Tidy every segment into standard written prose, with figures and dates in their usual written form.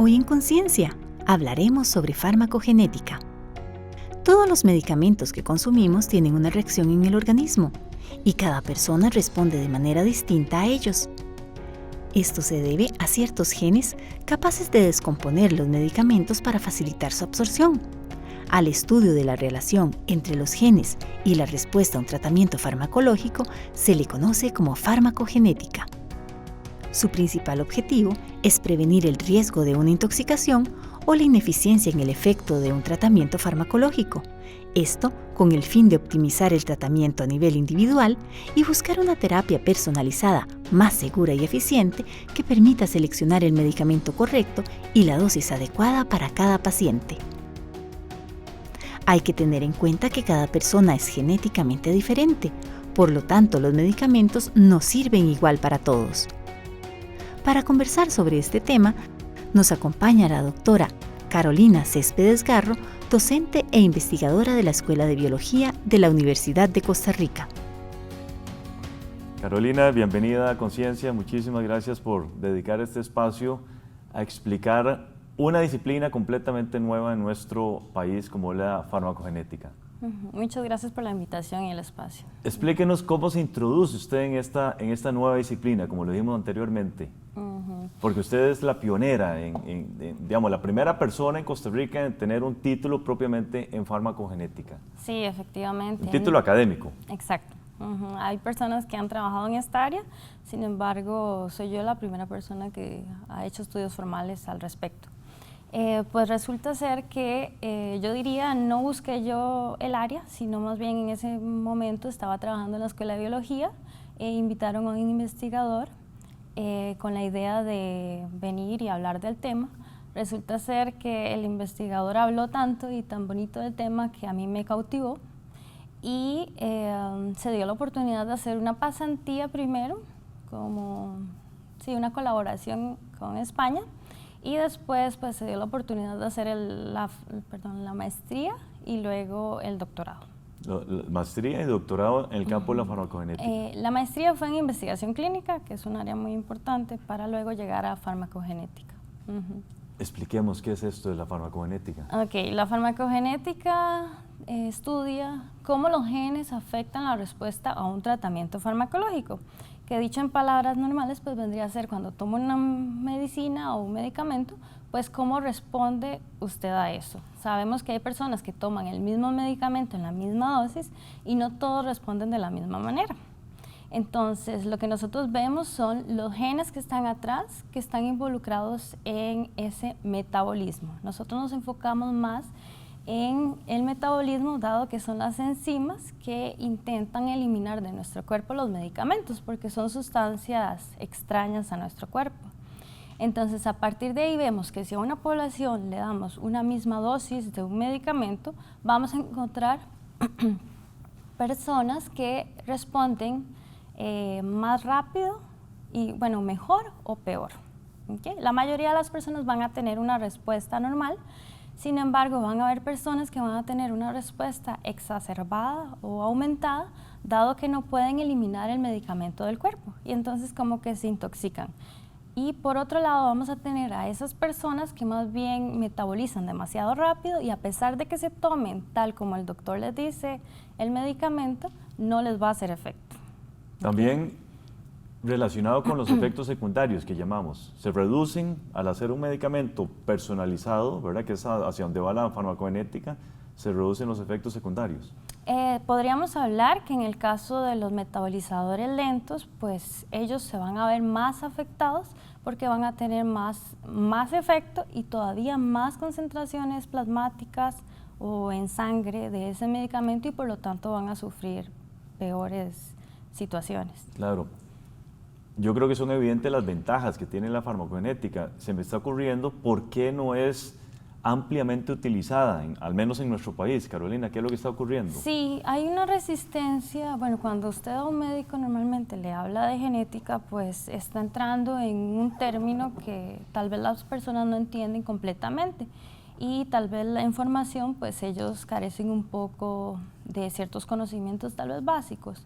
Hoy en Conciencia hablaremos sobre farmacogenética. Todos los medicamentos que consumimos tienen una reacción en el organismo y cada persona responde de manera distinta a ellos. Esto se debe a ciertos genes capaces de descomponer los medicamentos para facilitar su absorción. Al estudio de la relación entre los genes y la respuesta a un tratamiento farmacológico se le conoce como farmacogenética. Su principal objetivo es prevenir el riesgo de una intoxicación o la ineficiencia en el efecto de un tratamiento farmacológico. Esto con el fin de optimizar el tratamiento a nivel individual y buscar una terapia personalizada más segura y eficiente que permita seleccionar el medicamento correcto y la dosis adecuada para cada paciente. Hay que tener en cuenta que cada persona es genéticamente diferente, por lo tanto los medicamentos no sirven igual para todos. Para conversar sobre este tema, nos acompaña la doctora Carolina Céspedes Garro, docente e investigadora de la Escuela de Biología de la Universidad de Costa Rica. Carolina, bienvenida a Conciencia. Muchísimas gracias por dedicar este espacio a explicar una disciplina completamente nueva en nuestro país como la farmacogenética. Muchas gracias por la invitación y el espacio. Explíquenos cómo se introduce usted en esta nueva disciplina, como lo dijimos anteriormente. Porque usted es la pionera, digamos, la primera persona en Costa Rica en tener un título propiamente en farmacogenética. Sí, efectivamente. Un título académico. Exacto. Hay personas que han trabajado en esta área, sin embargo, soy yo la primera persona que ha hecho estudios formales al respecto. Pues resulta ser que yo diría, no busqué yo el área, sino más bien en ese momento estaba trabajando en la Escuela de Biología e invitaron a un investigador con la idea de venir y hablar del tema. Resulta ser que el investigador habló tanto y tan bonito del tema que a mí me cautivó y se dio la oportunidad de hacer una pasantía primero, una colaboración con España, y después pues se dio la oportunidad de hacer la maestría y luego el doctorado. Maestría y doctorado en el campo de la farmacogenética. La maestría fue en investigación clínica, que es un área muy importante, para luego llegar a farmacogenética. Expliquemos qué es esto de la farmacogenética. La farmacogenética estudia cómo los genes afectan la respuesta a un tratamiento farmacológico, que dicho en palabras normales pues vendría a ser cuando toma una medicina o un medicamento, pues cómo responde usted a eso. Sabemos que hay personas que toman el mismo medicamento en la misma dosis y no todos responden de la misma manera. Entonces, lo que nosotros vemos son los genes que están atrás, que están involucrados en ese metabolismo. Nosotros nos enfocamos más en el metabolismo, dado que son las enzimas que intentan eliminar de nuestro cuerpo los medicamentos, porque son sustancias extrañas a nuestro cuerpo. Entonces, a partir de ahí vemos que si a una población le damos una misma dosis de un medicamento, vamos a encontrar personas que responden más rápido y, mejor o peor. La mayoría de las personas van a tener una respuesta normal. Sin embargo, van a haber personas que van a tener una respuesta exacerbada o aumentada, dado que no pueden eliminar el medicamento del cuerpo y entonces como que se intoxican. Y por otro lado vamos a tener a esas personas que más bien metabolizan demasiado rápido y a pesar de que se tomen tal como el doctor les dice el medicamento, no les va a hacer efecto. También relacionado con los efectos secundarios que llamamos, se reducen al hacer un medicamento personalizado, ¿verdad? Que es hacia donde va la farmacogenética, se reducen los efectos secundarios. Podríamos hablar que en el caso de los metabolizadores lentos, pues ellos se van a ver más afectados porque van a tener más efecto y todavía más concentraciones plasmáticas o en sangre de ese medicamento y por lo tanto van a sufrir peores situaciones. Claro. Yo creo que son evidentes las ventajas que tiene la farmacogenética. Se me está ocurriendo por qué no es ampliamente utilizada, al menos en nuestro país. Carolina, ¿qué es lo que está ocurriendo? Sí, hay una resistencia. Cuando usted a un médico normalmente le habla de genética, pues está entrando en un término que tal vez las personas no entienden completamente y tal vez la información, pues ellos carecen un poco de ciertos conocimientos tal vez básicos.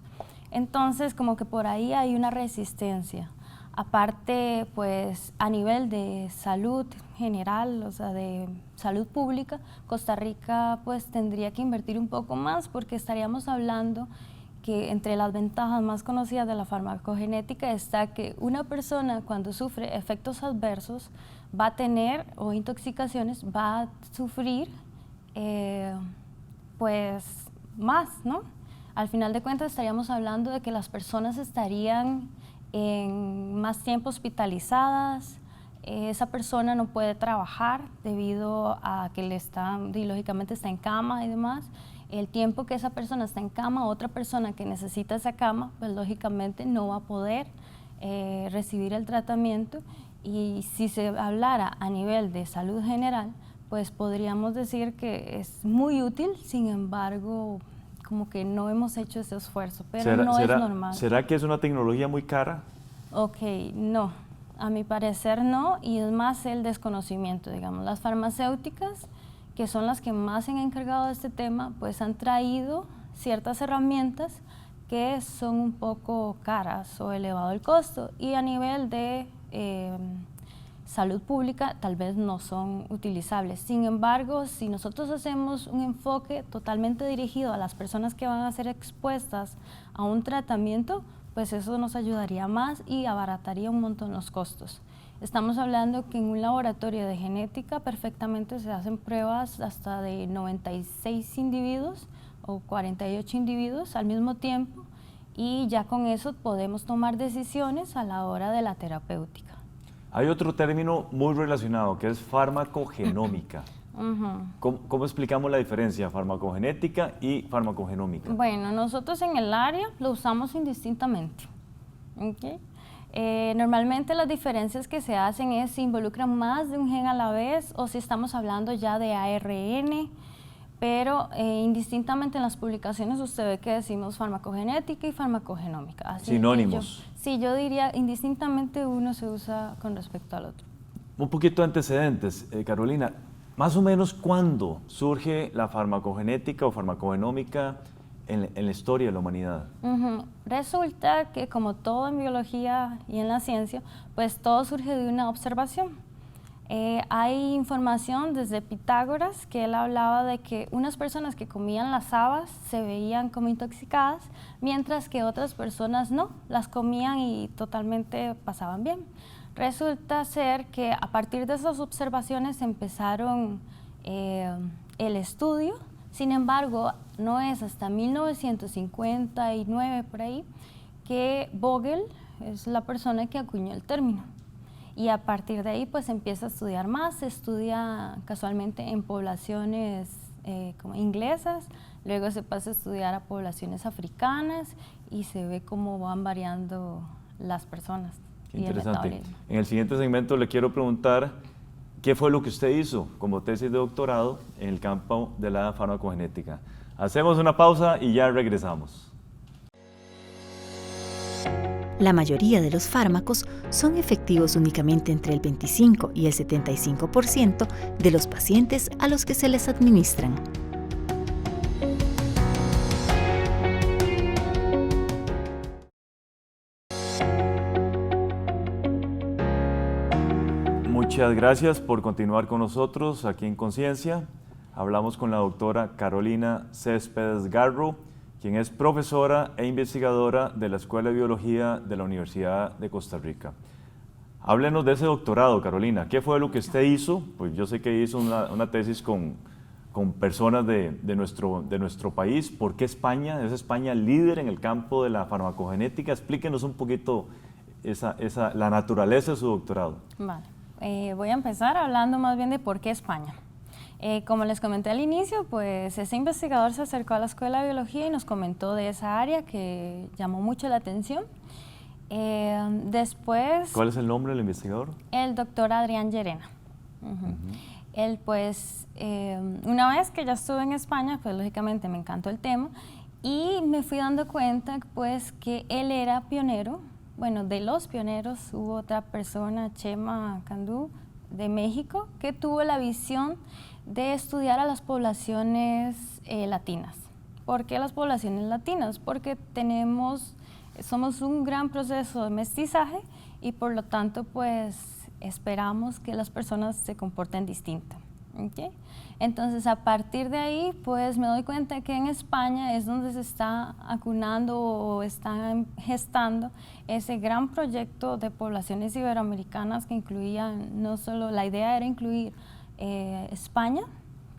Entonces, como que por ahí hay una resistencia. Aparte, pues a nivel de salud general, o sea, de salud pública, Costa Rica pues tendría que invertir un poco más porque estaríamos hablando que entre las ventajas más conocidas de la farmacogenética está que una persona cuando sufre efectos adversos va a tener, o intoxicaciones, va a sufrir pues más, ¿no? Al final de cuentas estaríamos hablando de que las personas estarían en más tiempo hospitalizadas, esa persona no puede trabajar debido a que lógicamente está en cama y demás. El tiempo que esa persona está en cama, otra persona que necesita esa cama, pues lógicamente no va a poder recibir el tratamiento. Y si se hablara a nivel de salud general, pues podríamos decir que es muy útil, sin embargo, como que no hemos hecho ese esfuerzo, pero no es normal. ¿Será que es una tecnología muy cara? Ok, no, a mi parecer no, y es más el desconocimiento, digamos. Las farmacéuticas, que son las que más se han encargado de este tema, pues han traído ciertas herramientas que son un poco caras o elevado el costo, y a nivel de salud pública tal vez no son utilizables. Sin embargo, si nosotros hacemos un enfoque totalmente dirigido a las personas que van a ser expuestas a un tratamiento, pues eso nos ayudaría más y abarataría un montón los costos. Estamos hablando que en un laboratorio de genética perfectamente se hacen pruebas hasta de 96 individuos o 48 individuos al mismo tiempo, y ya con eso podemos tomar decisiones a la hora de la terapéutica. Hay otro término muy relacionado que es farmacogenómica. ¿Cómo explicamos la diferencia farmacogenética y farmacogenómica? Bueno, nosotros en el área lo usamos indistintamente. ¿Okay? Normalmente las diferencias que se hacen es si involucran más de un gen a la vez o si estamos hablando ya de ARN, pero indistintamente en las publicaciones usted ve que decimos farmacogenética y farmacogenómica. Así sinónimos. Sí, yo diría indistintamente uno se usa con respecto al otro. Un poquito de antecedentes, Carolina. Más o menos, ¿cuándo surge la farmacogenética o farmacogenómica en la historia de la humanidad? Resulta que, como todo en biología y en la ciencia, pues todo surge de una observación. Hay información desde Pitágoras, que él hablaba de que unas personas que comían las habas se veían como intoxicadas, mientras que otras personas no, las comían y totalmente pasaban bien. Resulta ser que a partir de esas observaciones empezaron el estudio. Sin embargo, no es hasta 1959 por ahí que Vogel es la persona que acuñó el término. Y a partir de ahí pues empieza a estudiar más, se estudia casualmente en poblaciones como inglesas, luego se pasa a estudiar a poblaciones africanas y se ve cómo van variando las personas. Qué interesante. En el siguiente segmento le quiero preguntar qué fue lo que usted hizo como tesis de doctorado en el campo de la farmacogenética. Hacemos una pausa y ya regresamos. La mayoría de los fármacos son efectivos únicamente entre el 25 y el 75% de los pacientes a los que se les administran. Muchas gracias por continuar con nosotros aquí en Conciencia. Hablamos con la doctora Carolina Céspedes Garro, quien es profesora e investigadora de la Escuela de Biología de la Universidad de Costa Rica. Háblenos de ese doctorado, Carolina. ¿Qué fue lo que usted hizo? Pues yo sé que hizo una tesis con personas de nuestro país. ¿Por qué España? ¿Es España líder en el campo de la farmacogenética? Explíquenos un poquito la naturaleza de su doctorado. Vale. Voy a empezar hablando más bien de por qué España. Como les comenté al inicio, pues ese investigador se acercó a la Escuela de Biología y nos comentó de esa área que llamó mucho la atención. Después... ¿Cuál es el nombre del investigador? El doctor Adrián Llerena. Él pues, una vez que ya estuve en España, pues lógicamente me encantó el tema y me fui dando cuenta pues que él era pionero. Bueno, de los pioneros hubo otra persona, Chema Candú, de México, que tuvo la visión de estudiar a las poblaciones latinas. ¿Por qué las poblaciones latinas? Porque somos un gran proceso de mestizaje y por lo tanto pues esperamos que las personas se comporten distinto. ¿Okay? Entonces a partir de ahí pues me doy cuenta que en España es donde se está acunando o están gestando ese gran proyecto de poblaciones iberoamericanas que incluían no solo, la idea era incluir España,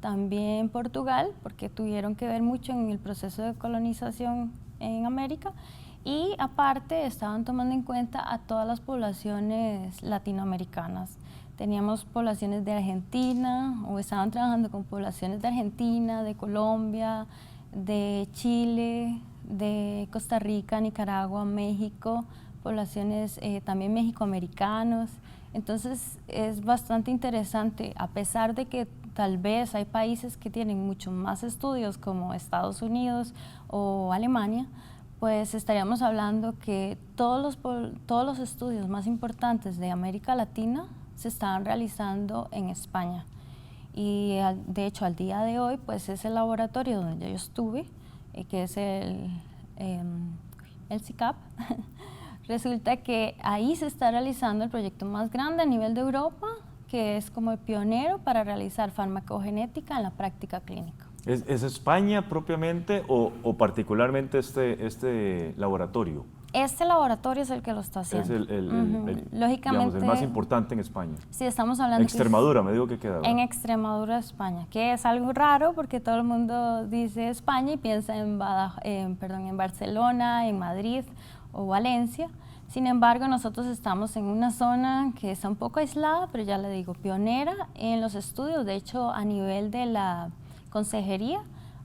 también Portugal, porque tuvieron que ver mucho en el proceso de colonización en América, y aparte estaban tomando en cuenta a todas las poblaciones latinoamericanas. Teníamos poblaciones de Argentina, o estaban trabajando con poblaciones de Argentina, de Colombia, de Chile, de Costa Rica, Nicaragua, México, poblaciones también mexicoamericanos. Entonces es bastante interesante, a pesar de que tal vez hay países que tienen mucho más estudios como Estados Unidos o Alemania, pues estaríamos hablando que todos los estudios más importantes de América Latina se estaban realizando en España. Y de hecho al día de hoy pues ese laboratorio donde yo estuve, que es el CICAP, resulta que ahí se está realizando el proyecto más grande a nivel de Europa, que es como el pionero para realizar farmacogenética en la práctica clínica. ¿Es España propiamente o particularmente este laboratorio? Este laboratorio es el que lo está haciendo. Es lógicamente, digamos, el más importante en España. Sí, estamos hablando... Extremadura, me digo que queda. En Extremadura, España, que es algo raro porque todo el mundo dice España y piensa en Barcelona, en Madrid o Valencia. Sin embargo, nosotros estamos en una zona que está un poco aislada, pero ya le digo, pionera en los estudios. De hecho, a nivel de la consejería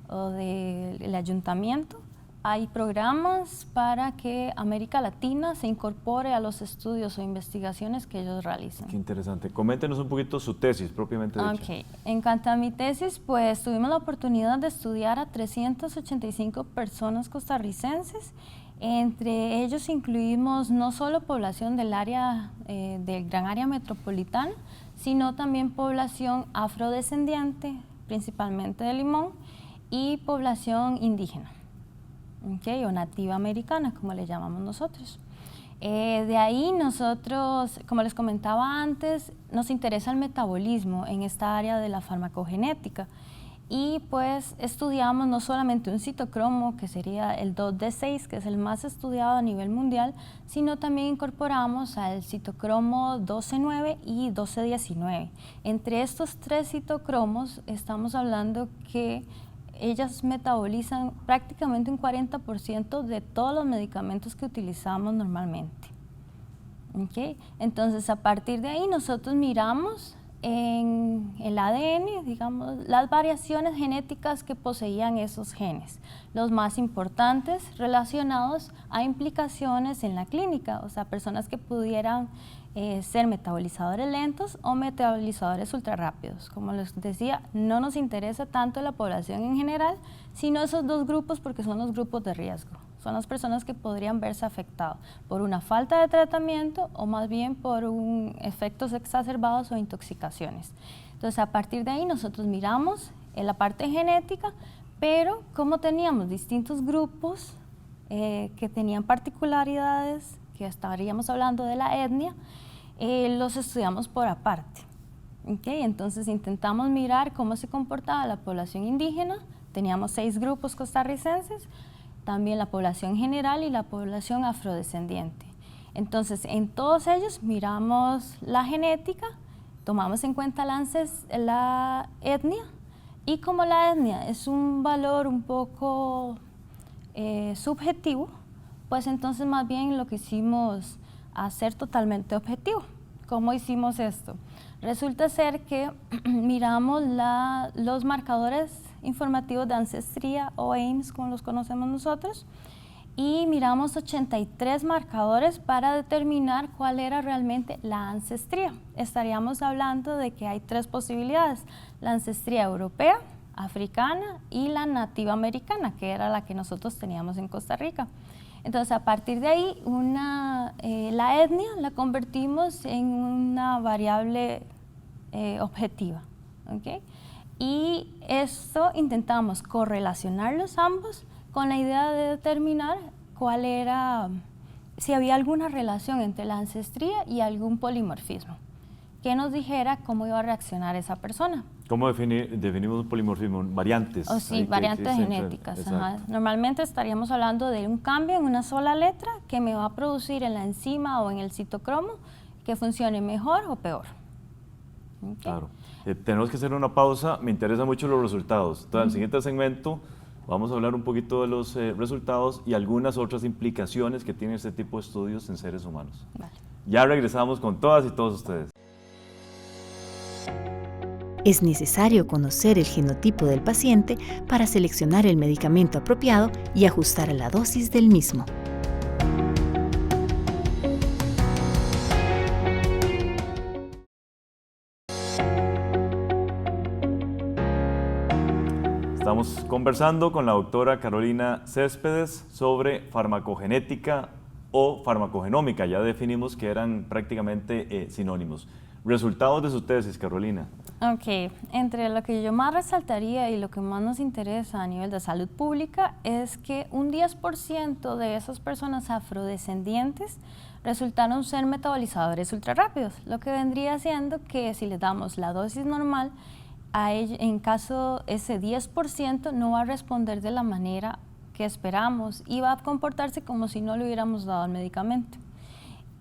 o del ayuntamiento, hay programas para que América Latina se incorpore a los estudios o investigaciones que ellos realizan. Qué interesante. Coméntenos un poquito su tesis propiamente dicha. Ok. En cuanto a mi tesis, pues tuvimos la oportunidad de estudiar a 385 personas costarricenses. Entre ellos incluimos no solo población del área, del gran área metropolitana, sino también población afrodescendiente, principalmente de Limón, y población indígena. Okay, o nativa americana, como le llamamos nosotros. De ahí nosotros, como les comentaba antes, nos interesa el metabolismo en esta área de la farmacogenética y pues estudiamos no solamente un citocromo, que sería el 2D6, que es el más estudiado a nivel mundial, sino también incorporamos al citocromo 12-9 y 12-19. Entre estos tres citocromos estamos hablando que ellas metabolizan prácticamente un 40% de todos los medicamentos que utilizamos normalmente. ¿Okay? Entonces, a partir de ahí nosotros miramos en el ADN, digamos, las variaciones genéticas que poseían esos genes, los más importantes relacionados a implicaciones en la clínica, o sea, personas que pudieran ser metabolizadores lentos o metabolizadores ultra rápidos. Como les decía, no nos interesa tanto la población en general, sino esos dos grupos porque son los grupos de riesgo. Son las personas que podrían verse afectados por una falta de tratamiento o más bien por efectos exacerbados o intoxicaciones. Entonces, a partir de ahí nosotros miramos en la parte genética, pero como teníamos distintos grupos que tenían particularidades, que estaríamos hablando de la etnia, los estudiamos por aparte. ¿Okay? Entonces intentamos mirar cómo se comportaba la población indígena, teníamos 6 grupos costarricenses, también la población general y la población afrodescendiente. Entonces en todos ellos miramos la genética, tomamos en cuenta la etnia, y como la etnia es un valor un poco subjetivo, pues entonces más bien lo que hicimos hacer totalmente objetivo. ¿Cómo hicimos esto? Resulta ser que miramos los marcadores informativos de ancestría o AIMS, como los conocemos nosotros, y miramos 83 marcadores para determinar cuál era realmente la ancestría. Estaríamos hablando de que hay 3 posibilidades: la ancestría europea, africana y la nativa americana, que era la que nosotros teníamos en Costa Rica. Entonces, a partir de ahí, la etnia la convertimos en una variable objetiva. ¿Okay? Y esto intentamos correlacionarlos ambos con la idea de determinar cuál era si había alguna relación entre la ancestría y algún polimorfismo, que nos dijera cómo iba a reaccionar esa persona. ¿Cómo definimos un polimorfismo? Variantes. O sí, variantes genéticas. Ajá. Normalmente estaríamos hablando de un cambio en una sola letra que me va a producir en la enzima o en el citocromo que funcione mejor o peor. ¿Okay? Claro. Tenemos que hacer una pausa. Me interesan mucho los resultados. Entonces, en el siguiente segmento vamos a hablar un poquito de los resultados y algunas otras implicaciones que tiene este tipo de estudios en seres humanos. Vale. Ya regresamos con todas y todos ustedes. Es necesario conocer el genotipo del paciente para seleccionar el medicamento apropiado y ajustar a la dosis del mismo. Estamos conversando con la doctora Carolina Céspedes sobre farmacogenética o farmacogenómica. Ya definimos que eran prácticamente sinónimos. Resultados de su tesis, Carolina. Ok, entre lo que yo más resaltaría y lo que más nos interesa a nivel de salud pública es que un 10% de esas personas afrodescendientes resultaron ser metabolizadores ultrarrápidos, lo que vendría siendo que si les damos la dosis normal, a ellos, en caso ese 10% no va a responder de la manera que esperamos y va a comportarse como si no le hubiéramos dado el medicamento.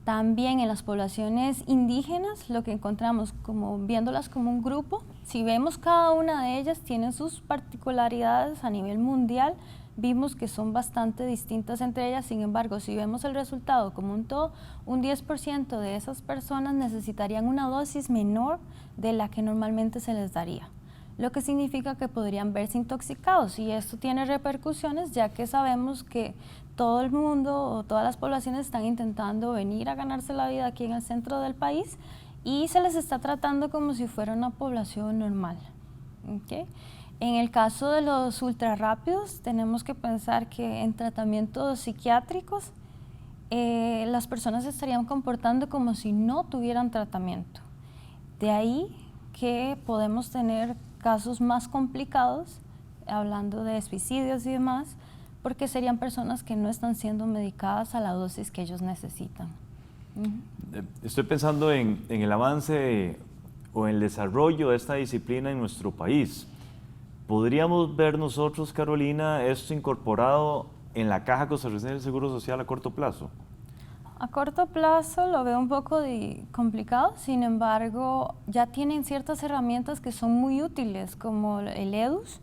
También en las poblaciones indígenas, lo que encontramos como viéndolas como un grupo, si vemos cada una de ellas tienen sus particularidades a nivel mundial, vimos que son bastante distintas entre ellas, sin embargo, si vemos el resultado como un todo, un 10% de esas personas necesitarían una dosis menor de la que normalmente se les daría, lo que significa que podrían verse intoxicados y esto tiene repercusiones ya que sabemos que todo el mundo o todas las poblaciones están intentando venir a ganarse la vida aquí en el centro del país y se les está tratando como si fuera una población normal. ¿Okay? En el caso de los ultrarrápidos, tenemos que pensar que en tratamientos psiquiátricos las personas se estarían comportando como si no tuvieran tratamiento. De ahí que podemos tener casos más complicados, hablando de suicidios y demás, porque serían personas que no están siendo medicadas a la dosis que ellos necesitan. Estoy pensando en el avance o en el desarrollo de esta disciplina en nuestro país. ¿Podríamos ver nosotros, Carolina, esto incorporado en la Caja Costarricense del Seguro Social a corto plazo? A corto plazo lo veo un poco complicado, sin embargo, ya tienen ciertas herramientas que son muy útiles, como el EDUS,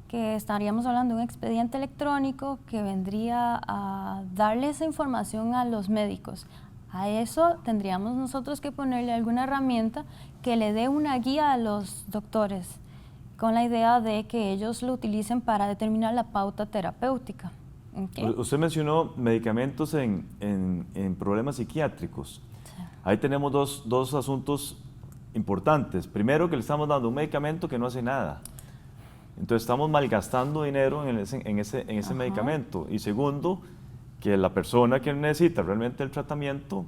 que estaríamos hablando de un expediente electrónico que vendría a darle esa información a los médicos. A eso tendríamos nosotros que ponerle alguna herramienta que le dé una guía a los doctores, con la idea de que ellos lo utilicen para determinar la pauta terapéutica. ¿Okay? Usted mencionó medicamentos en problemas psiquiátricos. Sí. Ahí tenemos dos asuntos importantes. Primero, que le estamos dando un medicamento que no hace nada. Entonces estamos malgastando dinero en ese medicamento. Y segundo, que la persona que necesita realmente el tratamiento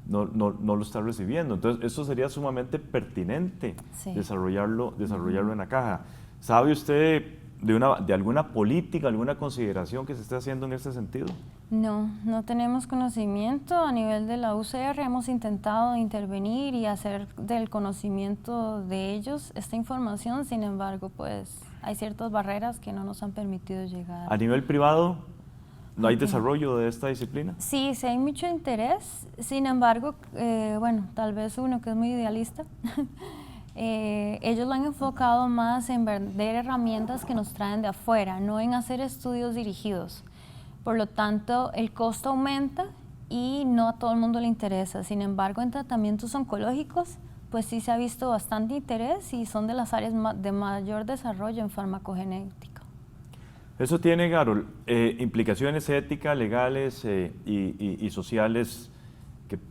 no lo está recibiendo. Entonces eso sería sumamente pertinente, sí, desarrollarlo en la caja. ¿Sabe usted de alguna política, alguna consideración que se esté haciendo en este sentido? No tenemos conocimiento. A nivel de la UCR hemos intentado intervenir y hacer del conocimiento de ellos esta información, sin embargo, pues hay ciertas barreras que no nos han permitido llegar. ¿A nivel privado no hay desarrollo de esta disciplina? Sí, hay mucho interés, sin embargo, bueno, tal vez uno que es muy idealista, ellos lo han enfocado más en vender herramientas que nos traen de afuera, no en hacer estudios dirigidos. Por lo tanto, el costo aumenta y no a todo el mundo le interesa. Sin embargo, en tratamientos oncológicos, pues sí se ha visto bastante interés y son de las áreas de mayor desarrollo en farmacogenética. Eso tiene, Carol, implicaciones éticas, legales y sociales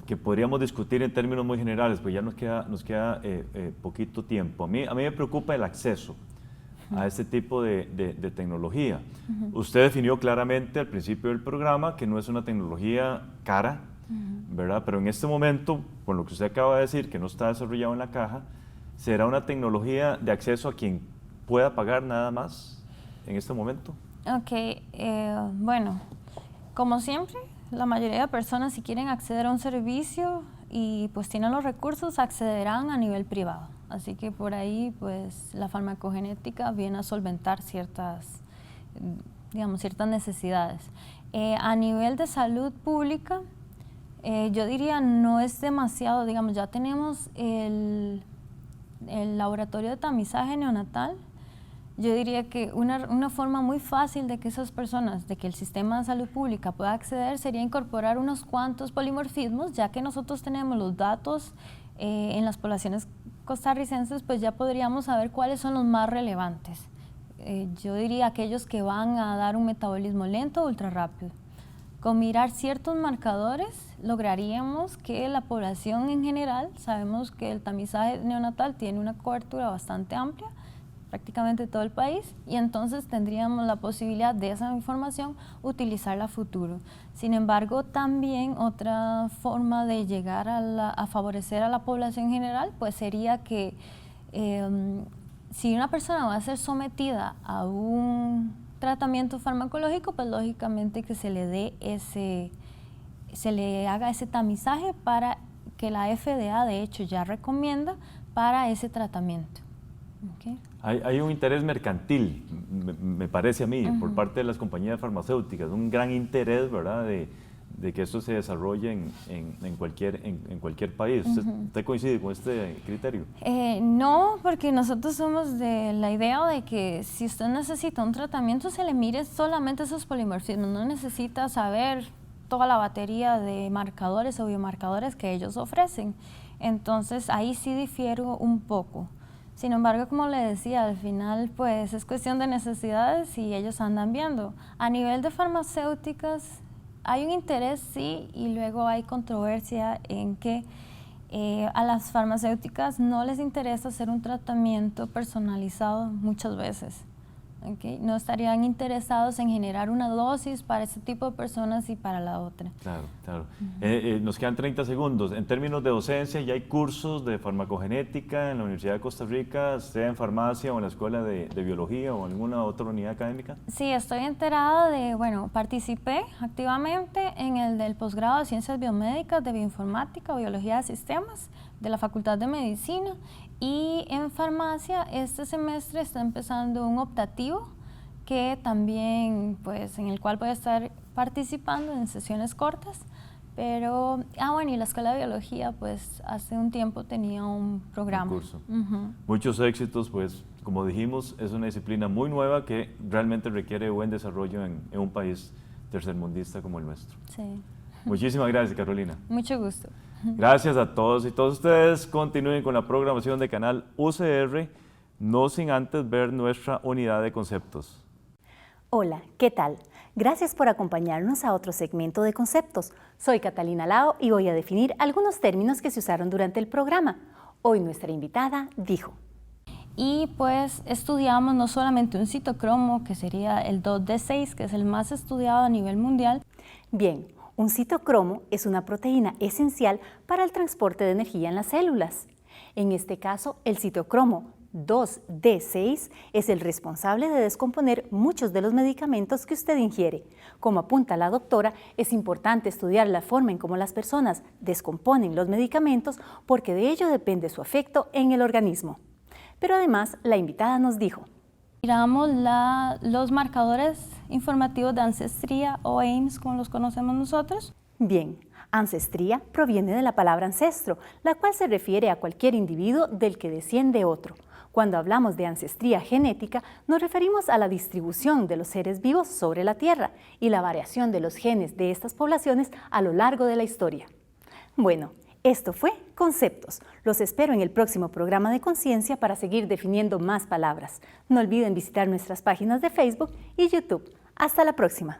que podríamos discutir en términos muy generales, pues ya nos queda poquito tiempo. A mí me preocupa el acceso a este tipo de tecnología. Usted definió claramente al principio del programa que no es una tecnología cara, ¿verdad? Pero en este momento, con lo que usted acaba de decir, que no está desarrollado en la caja, ¿será una tecnología de acceso a quien pueda pagar nada más en este momento? Ok, bueno, como siempre, la mayoría de personas, si quieren acceder a un servicio y pues tienen los recursos, accederán a nivel privado. Así que por ahí pues la farmacogenética viene a solventar ciertas necesidades. A nivel de salud pública, yo diría no es demasiado, ya tenemos el laboratorio de tamizaje neonatal. Yo diría que una forma muy fácil de que esas personas, de que el sistema de salud pública pueda acceder, sería incorporar unos cuantos polimorfismos, ya que nosotros tenemos los datos en las poblaciones costarricenses, pues ya podríamos saber cuáles son los más relevantes. Yo diría aquellos que van a dar un metabolismo lento o ultra rápido. Con mirar ciertos marcadores lograríamos que la población en general, sabemos que el tamizaje neonatal tiene una cobertura bastante amplia, prácticamente todo el país, y entonces tendríamos la posibilidad de esa información utilizarla a futuro. Sin embargo, también otra forma de llegar a favorecer a la población en general, pues sería que si una persona va a ser sometida a un tratamiento farmacológico, pues lógicamente que se le haga ese tamizaje para que la FDA de hecho ya recomienda para ese tratamiento. Okay. Hay un interés mercantil, me parece a mí, por parte de las compañías farmacéuticas, un gran interés, ¿verdad?, de que esto se desarrolle en cualquier país. ¿Usted coincide con este criterio? No, porque nosotros somos de la idea de que si usted necesita un tratamiento, se le mire solamente esos polimorfismos, no necesita saber toda la batería de marcadores o biomarcadores que ellos ofrecen. Entonces, ahí sí difiero un poco. Sin embargo, como le decía, al final pues es cuestión de necesidades y ellos andan viendo. A nivel de farmacéuticas hay un interés, sí, y luego hay controversia en que a las farmacéuticas no les interesa hacer un tratamiento personalizado muchas veces. Okay. No estarían interesados en generar una dosis para ese tipo de personas y para la otra. Claro, claro. Nos quedan 30 segundos. En términos de docencia, ¿ya hay cursos de farmacogenética en la Universidad de Costa Rica, sea en farmacia o en la Escuela de Biología o en alguna otra unidad académica? Sí, estoy enterada participé activamente en el del posgrado de Ciencias Biomédicas, de Bioinformática, Biología de Sistemas, de la Facultad de Medicina. Y en farmacia, este semestre está empezando un optativo que también, pues, en el cual voy a estar participando en sesiones cortas. Pero, y la Escuela de Biología, pues, hace un tiempo tenía un programa. Un curso. Muchos éxitos, pues, como dijimos, es una disciplina muy nueva que realmente requiere buen desarrollo en un país tercermundista como el nuestro. Sí. Muchísimas gracias, Carolina. Mucho gusto. Gracias a todos y todas ustedes. Continúen con la programación de Canal UCR, no sin antes ver nuestra unidad de conceptos. Hola, ¿qué tal? Gracias por acompañarnos a otro segmento de conceptos. Soy Catalina Lao y voy a definir algunos términos que se usaron durante el programa. Hoy nuestra invitada dijo. Y pues estudiamos no solamente un citocromo, que sería el 2D6, que es el más estudiado a nivel mundial. Bien. Un citocromo es una proteína esencial para el transporte de energía en las células. En este caso, el citocromo 2D6 es el responsable de descomponer muchos de los medicamentos que usted ingiere. Como apunta la doctora, es importante estudiar la forma en cómo las personas descomponen los medicamentos porque de ello depende su efecto en el organismo. Pero además, la invitada nos dijo. Miramos los marcadores informativos de ancestría o AIMS, como los conocemos nosotros. Bien, ancestría proviene de la palabra ancestro, la cual se refiere a cualquier individuo del que desciende otro. Cuando hablamos de ancestría genética, nos referimos a la distribución de los seres vivos sobre la Tierra y la variación de los genes de estas poblaciones a lo largo de la historia. Bueno, esto fue Conceptos. Los espero en el próximo programa de Conciencia para seguir definiendo más palabras. No olviden visitar nuestras páginas de Facebook y YouTube. Hasta la próxima.